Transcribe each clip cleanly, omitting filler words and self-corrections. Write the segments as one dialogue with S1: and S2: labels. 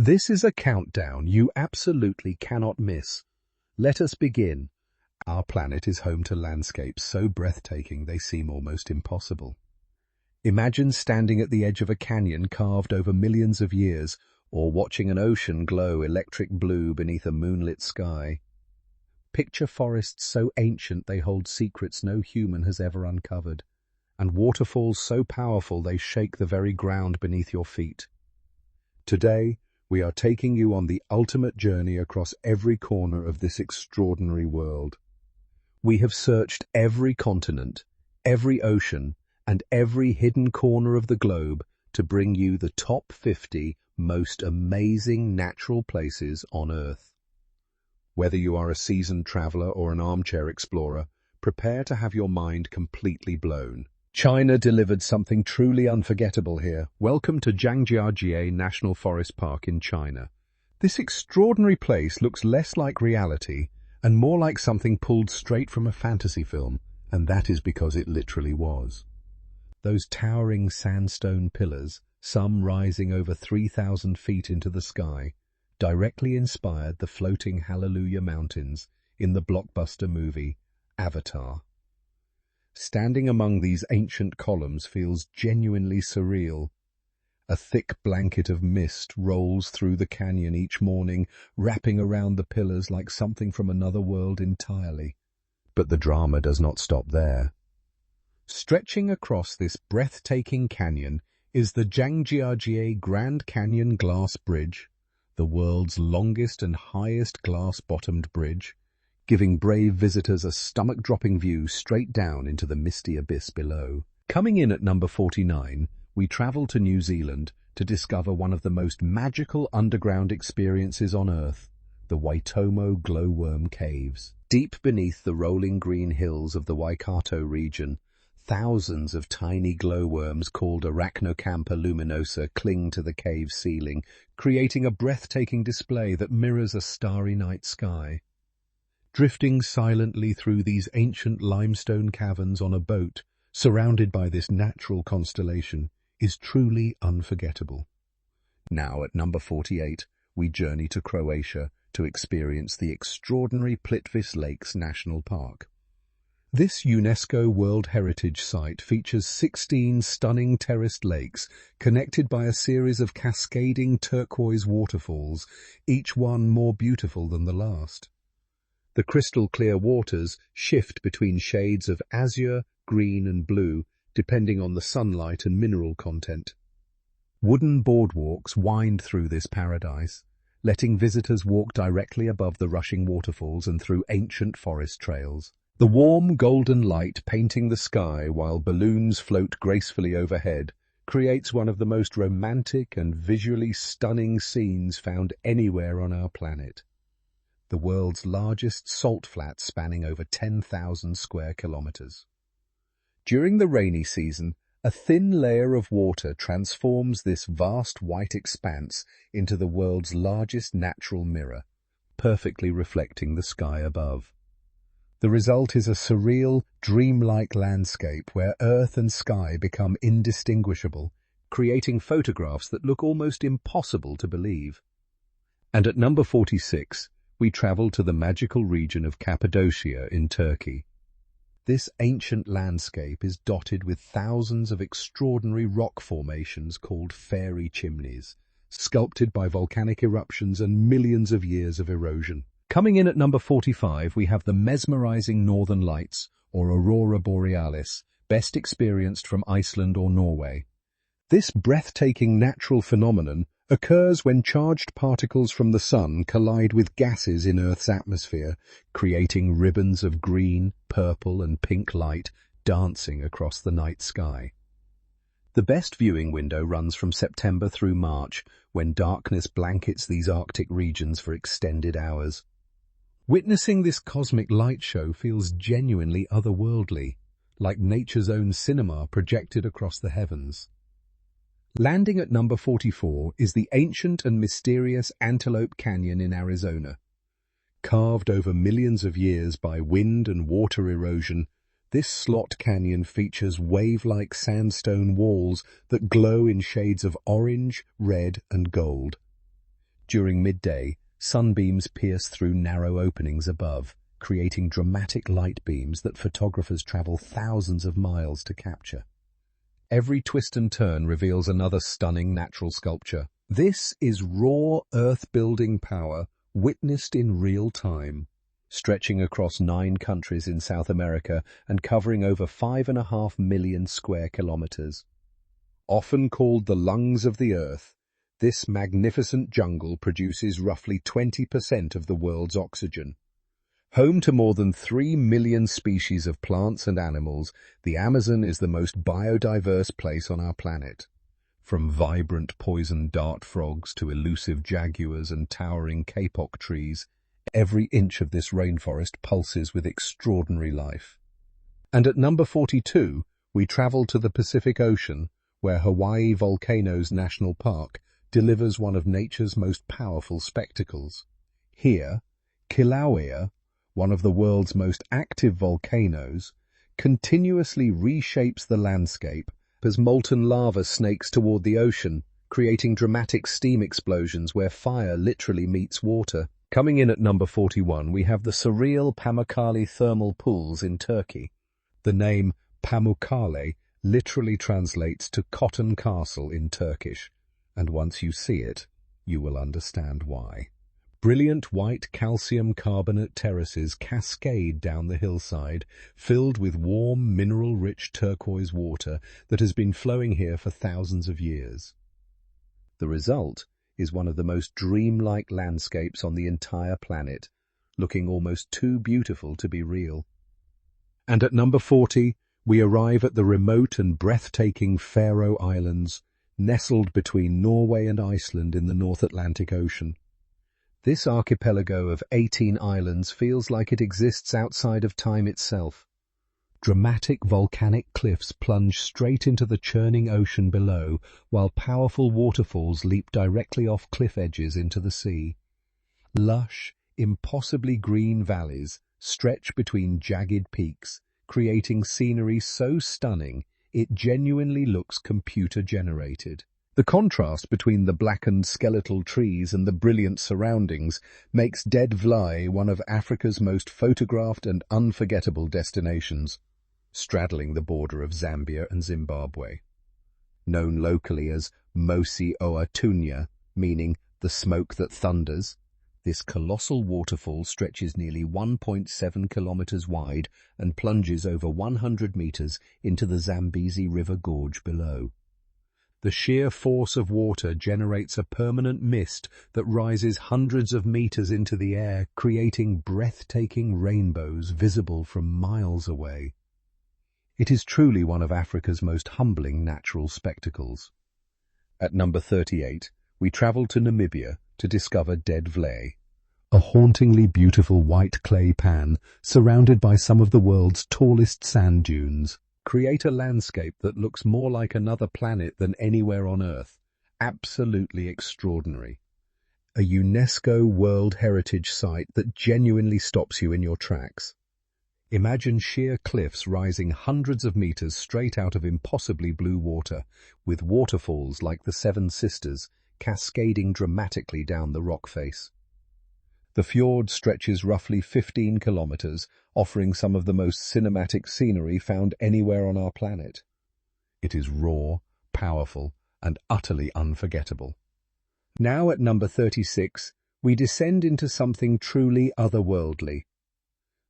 S1: This is a countdown you absolutely cannot miss. Let us begin. Our planet is home to landscapes so breathtaking they seem almost impossible. Imagine standing at the edge of a canyon carved over millions of years, or watching an ocean glow electric blue beneath a moonlit sky. Picture forests so ancient they hold secrets no human has ever uncovered, and waterfalls so powerful they shake the very ground beneath your feet. Today, we are taking you on the ultimate journey across every corner of this extraordinary world. We have searched every continent, every ocean, and every hidden corner of the globe to bring you the top 50 most amazing natural places on Earth. Whether you are a seasoned traveler or an armchair explorer, prepare to have your mind completely blown. China delivered something truly unforgettable here. Welcome to Zhangjiajie National Forest Park in China. This extraordinary place looks less like reality and more like something pulled straight from a fantasy film, and that is because it literally was. Those towering sandstone pillars, some rising over 3,000 feet into the sky, directly inspired the floating Hallelujah Mountains in the blockbuster movie Avatar. Standing among these ancient columns feels genuinely surreal. A thick blanket of mist rolls through the canyon each morning, wrapping around the pillars like something from another world entirely. But the drama does not stop there. Stretching across this breathtaking canyon is the Zhangjiajie Grand Canyon Glass Bridge, the world's longest and highest glass-bottomed bridge, giving brave visitors a stomach-dropping view straight down into the misty abyss below. Coming in at number 49, we travel to New Zealand to discover one of the most magical underground experiences on Earth, the Waitomo Glowworm Caves. Deep beneath the rolling green hills of the Waikato region, thousands of tiny glowworms called Arachnocampa luminosa cling to the cave ceiling, creating a breathtaking display that mirrors a starry night sky. Drifting silently through these ancient limestone caverns on a boat, surrounded by this natural constellation, is truly unforgettable. Now, at number 48, we journey to Croatia to experience the extraordinary Plitvice Lakes National Park. This UNESCO World Heritage Site features 16 stunning terraced lakes connected by a series of cascading turquoise waterfalls, each one more beautiful than the last. The crystal-clear waters shift between shades of azure, green and blue, depending on the sunlight and mineral content. Wooden boardwalks wind through this paradise, letting visitors walk directly above the rushing waterfalls and through ancient forest trails. The warm golden light painting the sky while balloons float gracefully overhead creates one of the most romantic and visually stunning scenes found anywhere on our planet. The world's largest salt flat spanning over 10,000 square kilometers. During the rainy season, a thin layer of water transforms this vast white expanse into the world's largest natural mirror, perfectly reflecting the sky above. The result is a surreal, dreamlike landscape where earth and sky become indistinguishable, creating photographs that look almost impossible to believe. And at number 46, we travel to the magical region of Cappadocia in Turkey. This ancient landscape is dotted with thousands of extraordinary rock formations called fairy chimneys, sculpted by volcanic eruptions and millions of years of erosion. Coming in at number 45, we have the mesmerizing Northern Lights, or Aurora Borealis, best experienced from Iceland or Norway. This breathtaking natural phenomenon occurs when charged particles from the sun collide with gases in Earth's atmosphere, creating ribbons of green, purple and pink light dancing across the night sky. The best viewing window runs from September through March, when darkness blankets these Arctic regions for extended hours. Witnessing this cosmic light show feels genuinely otherworldly, like nature's own cinema projected across the heavens. Landing at number 44 is the ancient and mysterious Antelope Canyon in Arizona. Carved over millions of years by wind and water erosion, this slot canyon features wave-like sandstone walls that glow in shades of orange, red, and gold. During midday, sunbeams pierce through narrow openings above, creating dramatic light beams that photographers travel thousands of miles to capture. Every twist and turn reveals another stunning natural sculpture. This is raw earth-building power witnessed in real time, stretching across 9 countries in South America and covering over 5.5 million square kilometers. Often called the lungs of the earth, this magnificent jungle produces roughly 20% of the world's oxygen. Home to more than 3 million species of plants and animals, the Amazon is the most biodiverse place on our planet. From vibrant poison dart frogs to elusive jaguars and towering kapok trees, every inch of this rainforest pulses with extraordinary life. And at number 42, we travel to the Pacific Ocean, where Hawaii Volcanoes National Park delivers one of nature's most powerful spectacles. Here, Kilauea, one of the world's most active volcanoes, continuously reshapes the landscape as molten lava snakes toward the ocean, creating dramatic steam explosions where fire literally meets water. Coming in at number 41, we have the surreal Pamukkale thermal pools in Turkey. The name Pamukkale literally translates to Cotton Castle in Turkish, and once you see it, you will understand why. Brilliant white calcium carbonate terraces cascade down the hillside, filled with warm, mineral-rich turquoise water that has been flowing here for thousands of years. The result is one of the most dreamlike landscapes on the entire planet, looking almost too beautiful to be real. And at number 40, we arrive at the remote and breathtaking Faroe Islands, nestled between Norway and Iceland in the North Atlantic Ocean. This archipelago of 18 islands feels like it exists outside of time itself. Dramatic volcanic cliffs plunge straight into the churning ocean below, while powerful waterfalls leap directly off cliff edges into the sea. Lush, impossibly green valleys stretch between jagged peaks, creating scenery so stunning it genuinely looks computer-generated. The contrast between the blackened skeletal trees and the brilliant surroundings makes Dead Vlaai one of Africa's most photographed and unforgettable destinations, straddling the border of Zambia and Zimbabwe. Known locally as Mosi Oa Tunya, meaning the smoke that thunders, this colossal waterfall stretches nearly 1.7 kilometers wide and plunges over 100 meters into the Zambezi River gorge below. The sheer force of water generates a permanent mist that rises hundreds of meters into the air, creating breathtaking rainbows visible from miles away. It is truly one of Africa's most humbling natural spectacles. At number 38, we travel to Namibia to discover Dead Vlaai, a hauntingly beautiful white clay pan surrounded by some of the world's tallest sand dunes. Create a landscape that looks more like another planet than anywhere on Earth. Absolutely extraordinary. A UNESCO World Heritage Site that genuinely stops you in your tracks. Imagine sheer cliffs rising hundreds of meters straight out of impossibly blue water, with waterfalls like the Seven Sisters cascading dramatically down the rock face. The fjord stretches roughly 15 kilometers, offering some of the most cinematic scenery found anywhere on our planet. It is raw, powerful, and utterly unforgettable. Now at number 36, we descend into something truly otherworldly.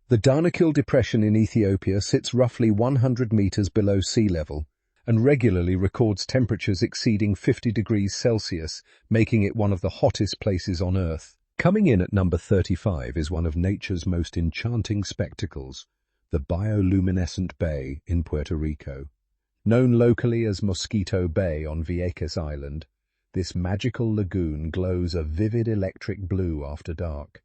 S1: The Danakil Depression in Ethiopia sits roughly 100 meters below sea level and regularly records temperatures exceeding 50 degrees Celsius, making it one of the hottest places on Earth. Coming in at number 35 is one of nature's most enchanting spectacles, the bioluminescent bay in Puerto Rico. Known locally as Mosquito Bay on Vieques Island, this magical lagoon glows a vivid electric blue after dark.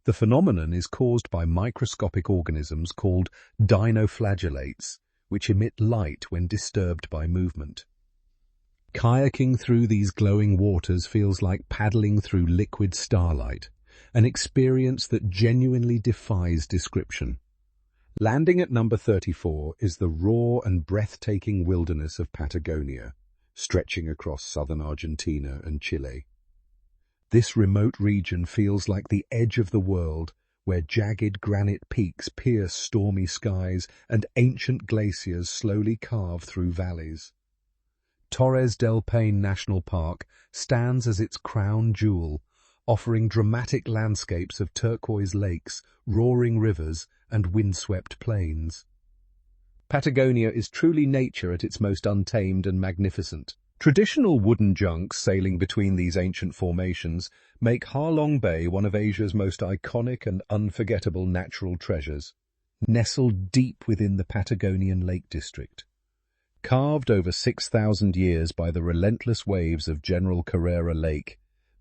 S1: The phenomenon is caused by microscopic organisms called dinoflagellates, which emit light when disturbed by movement. Kayaking through these glowing waters feels like paddling through liquid starlight, an experience that genuinely defies description. Landing at number 34 is the raw and breathtaking wilderness of Patagonia, stretching across southern Argentina and Chile. This remote region feels like the edge of the world, where jagged granite peaks pierce stormy skies and ancient glaciers slowly carve through valleys. Torres del Paine National Park stands as its crown jewel, offering dramatic landscapes of turquoise lakes, roaring rivers, and windswept plains. Patagonia is truly nature at its most untamed and magnificent. Traditional wooden junks sailing between these ancient formations make Ha Long Bay one of Asia's most iconic and unforgettable natural treasures. Nestled deep within the Patagonian Lake District, carved over 6,000 years by the relentless waves of General Carrera Lake,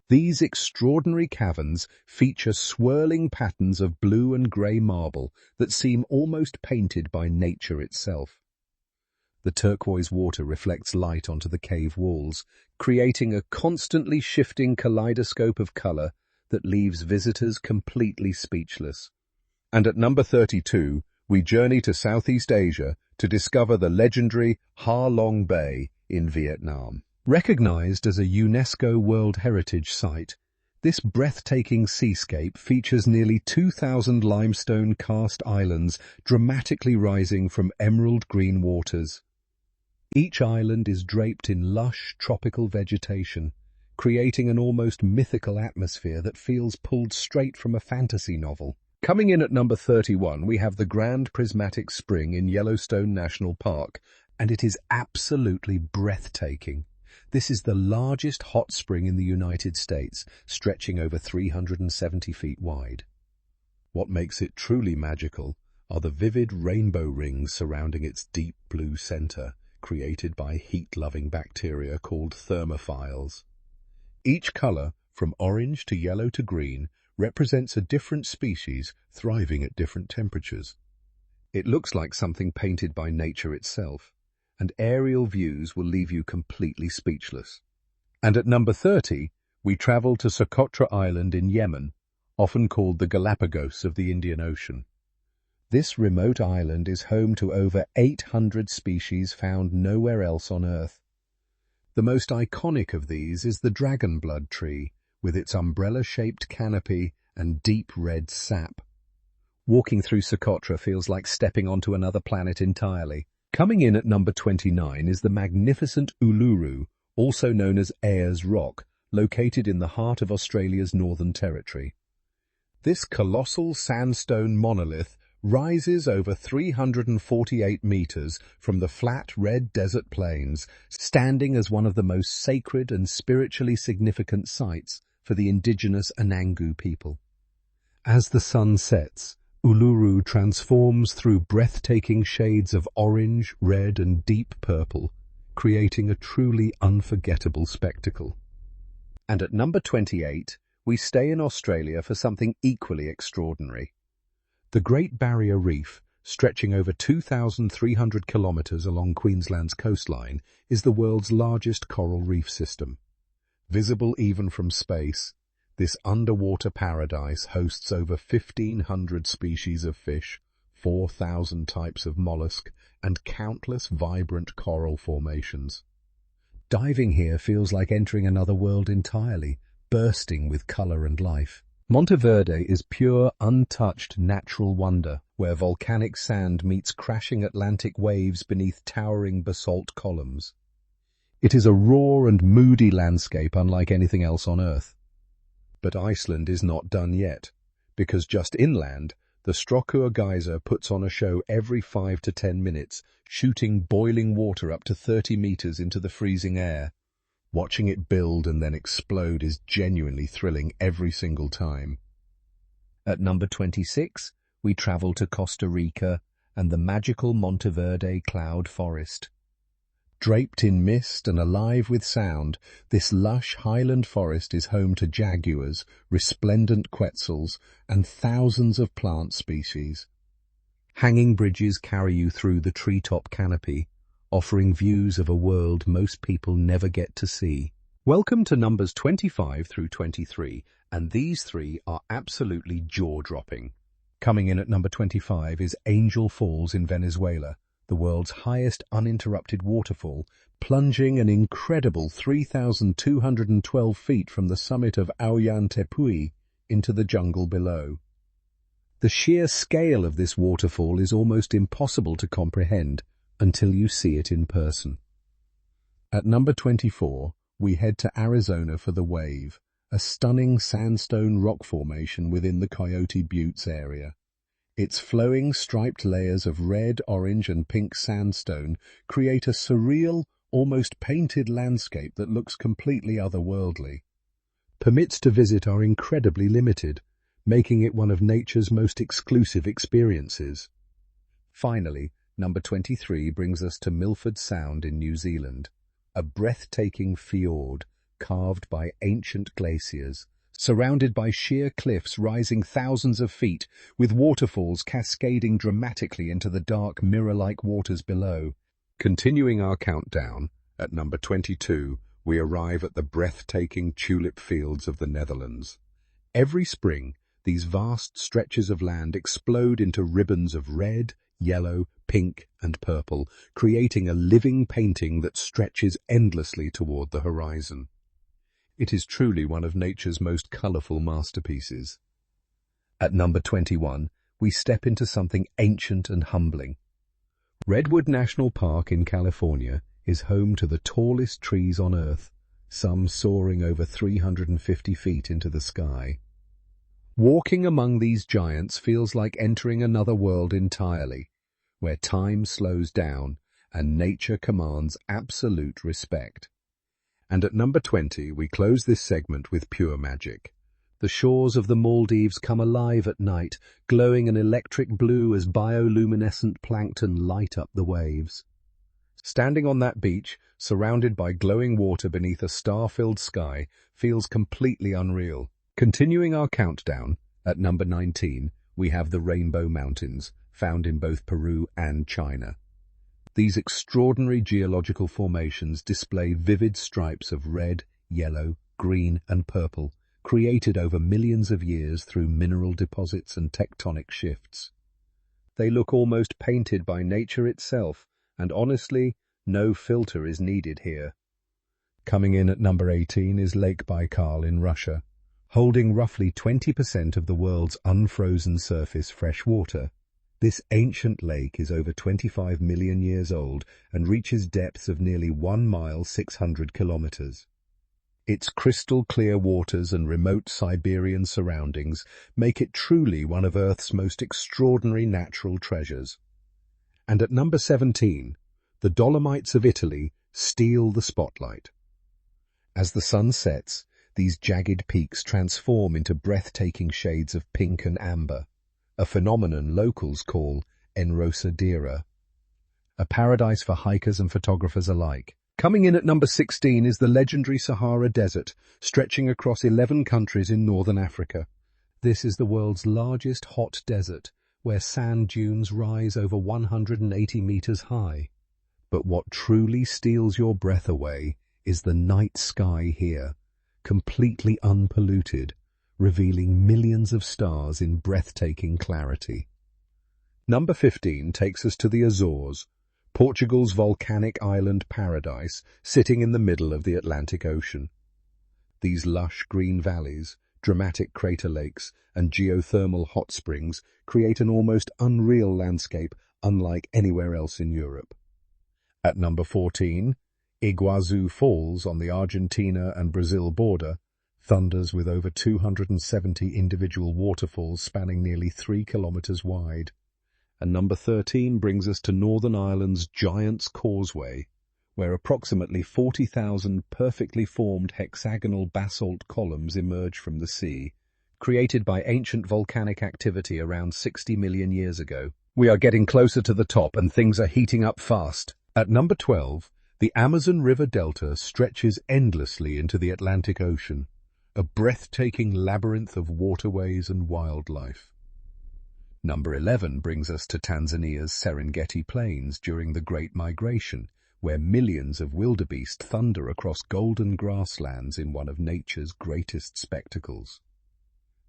S1: these extraordinary caverns feature swirling patterns of blue and grey marble that seem almost painted by nature itself. The turquoise water reflects light onto the cave walls, creating a constantly shifting kaleidoscope of colour that leaves visitors completely speechless. And at number 32, we journey to Southeast Asia to discover the legendary Ha Long Bay in Vietnam. Recognized as a UNESCO World Heritage Site, this breathtaking seascape features nearly 2,000 limestone karst islands dramatically rising from emerald green waters. Each island is draped in lush, tropical vegetation, creating an almost mythical atmosphere that feels pulled straight from a fantasy novel. Coming in at number 31, we have the Grand Prismatic Spring in Yellowstone National Park, and it is absolutely breathtaking. This is the largest hot spring in the United States, stretching over 370 feet wide. What makes it truly magical are the vivid rainbow rings surrounding its deep blue center, created by heat-loving bacteria called thermophiles. Each color, from orange to yellow to green, represents a different species thriving at different temperatures. It looks like something painted by nature itself, and aerial views will leave you completely speechless. And at number 30, we travel to Socotra Island in Yemen, often called the Galapagos of the Indian Ocean. This remote island is home to over 800 species found nowhere else on Earth. The most iconic of these is the dragonblood tree, with its umbrella-shaped canopy and deep red sap. Walking through Socotra feels like stepping onto another planet entirely. Coming in at number 29 is the magnificent Uluru, also known as Ayers Rock, located in the heart of Australia's Northern Territory. This colossal sandstone monolith rises over 348 meters from the flat red desert plains, standing as one of the most sacred and spiritually significant sites for the indigenous Anangu people. As the sun sets, Uluru transforms through breathtaking shades of orange, red, and deep purple, creating a truly unforgettable spectacle. And at number 28, we stay in Australia for something equally extraordinary. The Great Barrier Reef, stretching over 2,300 kilometers along Queensland's coastline, is the world's largest coral reef system. Visible even from space, this underwater paradise hosts over 1,500 species of fish, 4,000 types of mollusk, and countless vibrant coral formations. Diving here feels like entering another world entirely, bursting with color and life. Monteverde is pure, untouched natural wonder, where volcanic sand meets crashing Atlantic waves beneath towering basalt columns. It is a raw and moody landscape unlike anything else on Earth. But Iceland is not done yet, because just inland, the Strokkur geyser puts on a show every 5 to 10 minutes, shooting boiling water up to 30 meters into the freezing air. Watching it build and then explode is genuinely thrilling every single time. At number 26, we travel to Costa Rica and the magical Monteverde cloud forest. Draped in mist and alive with sound, this lush highland forest is home to jaguars, resplendent quetzals, and thousands of plant species. Hanging bridges carry you through the treetop canopy, offering views of a world most people never get to see. Welcome to numbers 25 through 23, and these three are absolutely jaw-dropping. Coming in at number 25 is Angel Falls in Venezuela, the world's highest uninterrupted waterfall, plunging an incredible 3,212 feet from the summit of Ouyang Tepui into the jungle below. The sheer scale of this waterfall is almost impossible to comprehend until you see it in person. At number 24, we head to Arizona for the Wave, a stunning sandstone rock formation within the Coyote Buttes area. Its flowing striped layers of red, orange and pink sandstone create a surreal, almost painted landscape that looks completely otherworldly. Permits to visit are incredibly limited, making it one of nature's most exclusive experiences. Finally, number 23 brings us to Milford Sound in New Zealand, a breathtaking fjord carved by ancient glaciers, surrounded by sheer cliffs rising thousands of feet, with waterfalls cascading dramatically into the dark mirror-like waters below. Continuing our countdown, at number 22, we arrive at the breathtaking tulip fields of the Netherlands. Every spring, these vast stretches of land explode into ribbons of red, yellow, pink and purple, creating a living painting that stretches endlessly toward the horizon. It is truly one of nature's most colourful masterpieces. At number 21, we step into something ancient and humbling. Redwood National Park in California is home to the tallest trees on Earth, some soaring over 350 feet into the sky. Walking among these giants feels like entering another world entirely, where time slows down and nature commands absolute respect. And at number 20, we close this segment with pure magic. The shores of the Maldives come alive at night, glowing an electric blue as bioluminescent plankton light up the waves. Standing on that beach, surrounded by glowing water beneath a star-filled sky, feels completely unreal. Continuing our countdown, at number 19, we have the Rainbow Mountains, found in both Peru and China. These extraordinary geological formations display vivid stripes of red, yellow, green and purple, created over millions of years through mineral deposits and tectonic shifts. They look almost painted by nature itself, and honestly, no filter is needed here. Coming in at number 18 is Lake Baikal in Russia, holding roughly 20% of the world's unfrozen surface fresh water. This ancient lake is over 25 million years old and reaches depths of nearly 1 mile 600 kilometers. Its crystal-clear waters and remote Siberian surroundings make it truly one of Earth's most extraordinary natural treasures. And at number 17, the Dolomites of Italy steal the spotlight. As the sun sets, these jagged peaks transform into breathtaking shades of pink and amber, a phenomenon locals call enrosadera, a paradise for hikers and photographers alike. Coming in at number 16 is the legendary Sahara Desert, stretching across 11 countries in northern Africa. This is the world's largest hot desert, where sand dunes rise over 180 meters high. But what truly steals your breath away is the night sky here, completely unpolluted, revealing millions of stars in breathtaking clarity. Number 15 takes us to the Azores, Portugal's volcanic island paradise, sitting in the middle of the Atlantic Ocean. These lush green valleys, dramatic crater lakes, and geothermal hot springs create an almost unreal landscape unlike anywhere else in Europe. At number 14, Iguazu Falls on the Argentina and Brazil border thunders with over 270 individual waterfalls spanning nearly 3 kilometers wide. And number 13 brings us to Northern Ireland's Giant's Causeway, where approximately 40,000 perfectly formed hexagonal basalt columns emerge from the sea, created by ancient volcanic activity around 60 million years ago. We are getting closer to the top and things are heating up fast. At number 12, the Amazon River Delta stretches endlessly into the Atlantic Ocean, a breathtaking labyrinth of waterways and wildlife. Number 11 brings us to Tanzania's Serengeti Plains during the Great Migration, where millions of wildebeest thunder across golden grasslands in one of nature's greatest spectacles.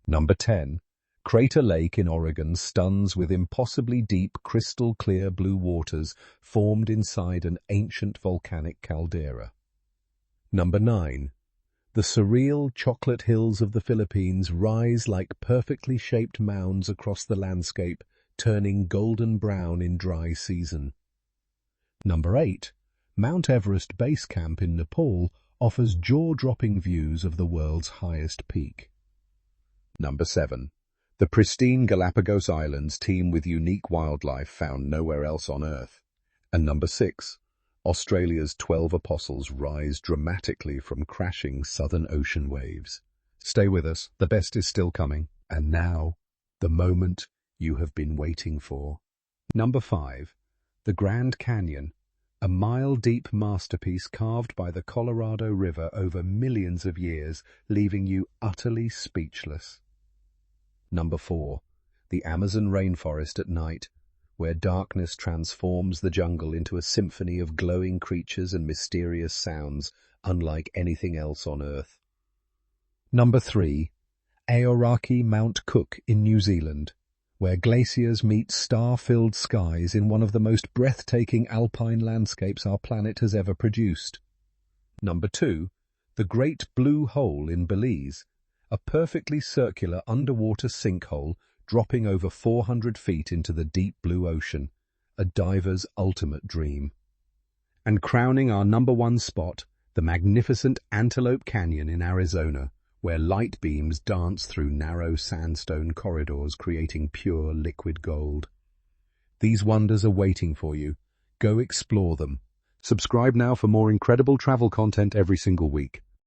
S1: Number 10 Crater Lake in Oregon stuns with impossibly deep, crystal-clear blue waters formed inside an ancient volcanic caldera. Number 9. The surreal chocolate hills of the Philippines rise like perfectly shaped mounds across the landscape, turning golden brown in dry season. Number 8. Mount Everest Base Camp in Nepal offers jaw-dropping views of the world's highest peak. Number 7. The pristine Galapagos Islands teem with unique wildlife found nowhere else on Earth. And number 6. Australia's 12 apostles rise dramatically from crashing Southern Ocean waves. Stay with us, the best is still coming. And now, the moment you have been waiting for. Number 5. The Grand Canyon, a mile-deep masterpiece carved by the Colorado River over millions of years, leaving you utterly speechless. Number 4. The Amazon rainforest at night, where darkness transforms the jungle into a symphony of glowing creatures and mysterious sounds unlike anything else on Earth. Number 3. Aoraki Mount Cook in New Zealand, where glaciers meet star-filled skies in one of the most breathtaking alpine landscapes our planet has ever produced. Number 2. The Great Blue Hole in Belize, a perfectly circular underwater sinkhole dropping over 400 feet into the deep blue ocean, a diver's ultimate dream. And crowning our number 1 spot, the magnificent Antelope Canyon in Arizona, where light beams dance through narrow sandstone corridors creating pure liquid gold. These wonders are waiting for you. Go explore them. Subscribe now for more incredible travel content every single week.